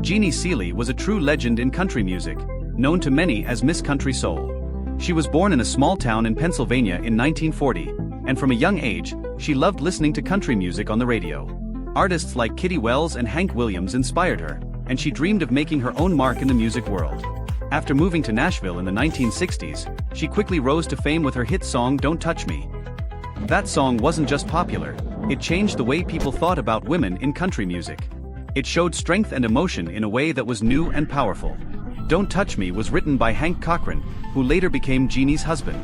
Jeannie Seely was a true legend in country music, known to many as Miss Country Soul. She was born in a small town in Pennsylvania in 1940, and from a young age, she loved listening to country music on the radio. Artists like Kitty Wells and Hank Williams inspired her, and she dreamed of making her own mark in the music world. After moving to Nashville in the 1960s, she quickly rose to fame with her hit song Don't Touch Me. That song wasn't just popular, it changed the way people thought about women in country music. It showed strength and emotion in a way that was new and powerful. Don't Touch Me was written by Hank Cochran, who later became Jeannie's husband.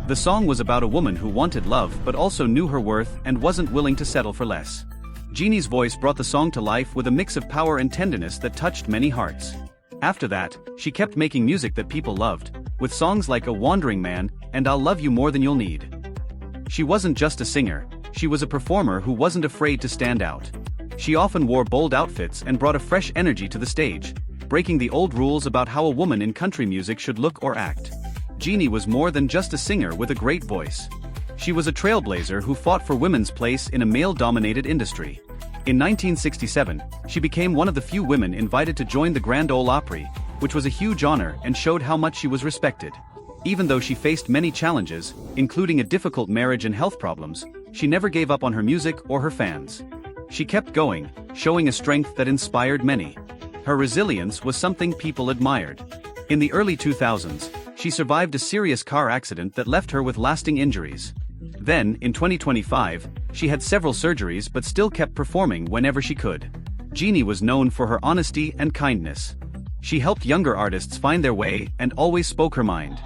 The song was about a woman who wanted love but also knew her worth and wasn't willing to settle for less. Jeannie's voice brought the song to life with a mix of power and tenderness that touched many hearts. After that, she kept making music that people loved, with songs like A Wandering Man and I'll Love You More Than You'll Need. She wasn't just a singer, she was a performer who wasn't afraid to stand out. She often wore bold outfits and brought a fresh energy to the stage, breaking the old rules about how a woman in country music should look or act. Jeannie was more than just a singer with a great voice. She was a trailblazer who fought for women's place in a male-dominated industry. In 1967, she became one of the few women invited to join the Grand Ole Opry, which was a huge honor and showed how much she was respected. Even though she faced many challenges, including a difficult marriage and health problems, she never gave up on her music or her fans. She kept going, showing a strength that inspired many. Her resilience was something people admired. In the early 2000s, she survived a serious car accident that left her with lasting injuries. Then, in 2025, she had several surgeries but still kept performing whenever she could. Jeannie was known for her honesty and kindness. She helped younger artists find their way and always spoke her mind.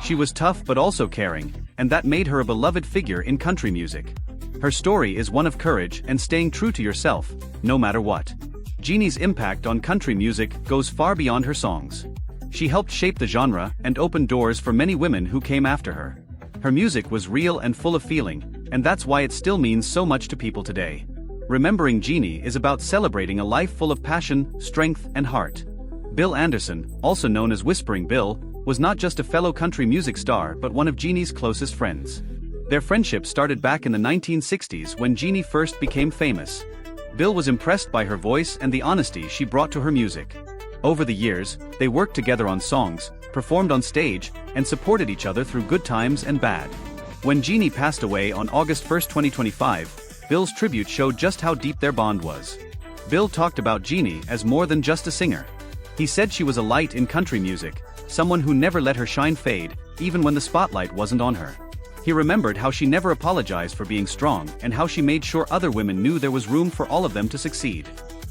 She was tough but also caring, and that made her a beloved figure in country music. Her story is one of courage and staying true to yourself, no matter what. Jeannie's impact on country music goes far beyond her songs. She helped shape the genre and opened doors for many women who came after her. Her music was real and full of feeling, and that's why it still means so much to people today. Remembering Jeannie is about celebrating a life full of passion, strength, and heart. Bill Anderson, also known as Whispering Bill, was not just a fellow country music star but one of Jeannie's closest friends. Their friendship started back in the 1960s when Jeannie first became famous. Bill was impressed by her voice and the honesty she brought to her music. Over the years, they worked together on songs, performed on stage, and supported each other through good times and bad. When Jeannie passed away on August 1, 2025, Bill's tribute showed just how deep their bond was. Bill talked about Jeannie as more than just a singer. He said she was a light in country music, someone who never let her shine fade, even when the spotlight wasn't on her. He remembered how she never apologized for being strong and how she made sure other women knew there was room for all of them to succeed.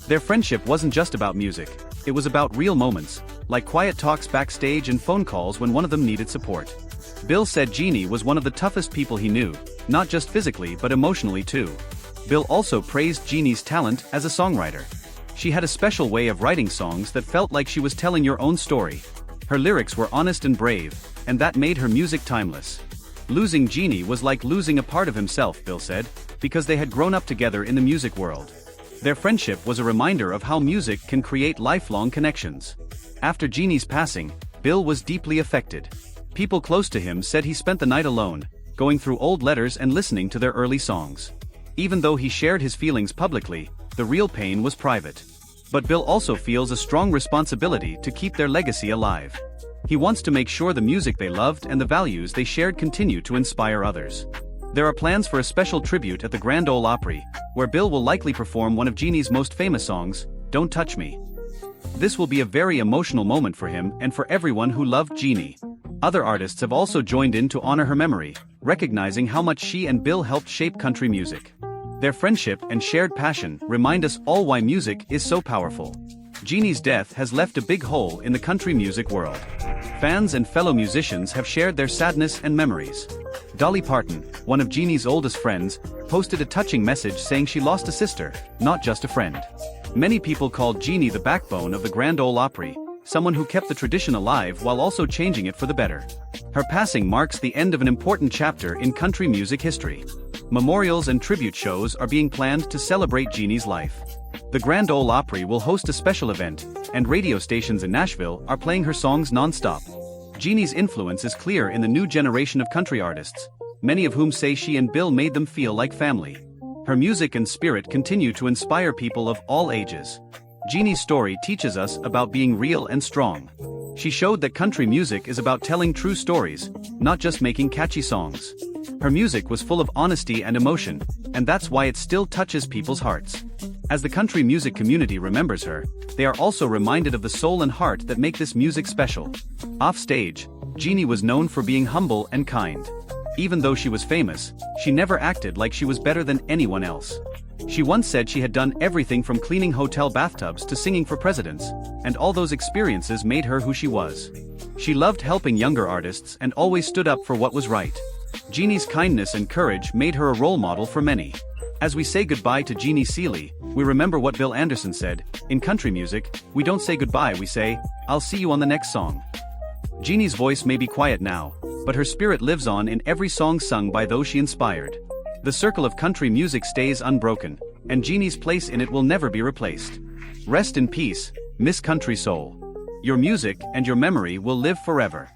Their friendship wasn't just about music, it was about real moments, like quiet talks backstage and phone calls when one of them needed support. Bill said Jeannie was one of the toughest people he knew, not just physically but emotionally too. Bill also praised Jeannie's talent as a songwriter. She had a special way of writing songs that felt like she was telling your own story. Her lyrics were honest and brave, and that made her music timeless. Losing Jeannie was like losing a part of himself, Bill said, because they had grown up together in the music world. Their friendship was a reminder of how music can create lifelong connections. After Jeannie's passing, Bill was deeply affected. People close to him said he spent the night alone, going through old letters and listening to their early songs. Even though he shared his feelings publicly, the real pain was private. But Bill also feels a strong responsibility to keep their legacy alive. He wants to make sure the music they loved and the values they shared continue to inspire others. There are plans for a special tribute at the Grand Ole Opry, where Bill will likely perform one of Jeannie's most famous songs, Don't Touch Me. This will be a very emotional moment for him and for everyone who loved Jeannie. Other artists have also joined in to honor her memory, recognizing how much she and Bill helped shape country music. Their friendship and shared passion remind us all why music is so powerful. Jeannie's death has left a big hole in the country music world. Fans and fellow musicians have shared their sadness and memories. Dolly Parton, one of Jeannie's oldest friends, posted a touching message saying she lost a sister, not just a friend. Many people called Jeannie the backbone of the Grand Ole Opry, someone who kept the tradition alive while also changing it for the better. Her passing marks the end of an important chapter in country music history. Memorials and tribute shows are being planned to celebrate Jeannie's life. The Grand Ole Opry will host a special event, and radio stations in Nashville are playing her songs non-stop. Jeannie's influence is clear in the new generation of country artists, many of whom say she and Bill made them feel like family. Her music and spirit continue to inspire people of all ages. Jeannie's story teaches us about being real and strong. She showed that country music is about telling true stories, not just making catchy songs. Her music was full of honesty and emotion, and that's why it still touches people's hearts. As the country music community remembers her, they are also reminded of the soul and heart that make this music special. Off stage, Jeannie was known for being humble and kind. Even though she was famous, she never acted like she was better than anyone else. She once said she had done everything from cleaning hotel bathtubs to singing for presidents, and all those experiences made her who she was. She loved helping younger artists and always stood up for what was right. Jeannie's kindness and courage made her a role model for many. As we say goodbye to Jeannie Seely, we remember what Bill Anderson said, "In country music, we don't say goodbye, we say, I'll see you on the next song." Jeannie's voice may be quiet now, but her spirit lives on in every song sung by those she inspired. The circle of country music stays unbroken, and Jeannie's place in it will never be replaced. Rest in peace, Miss Country Soul. Your music and your memory will live forever.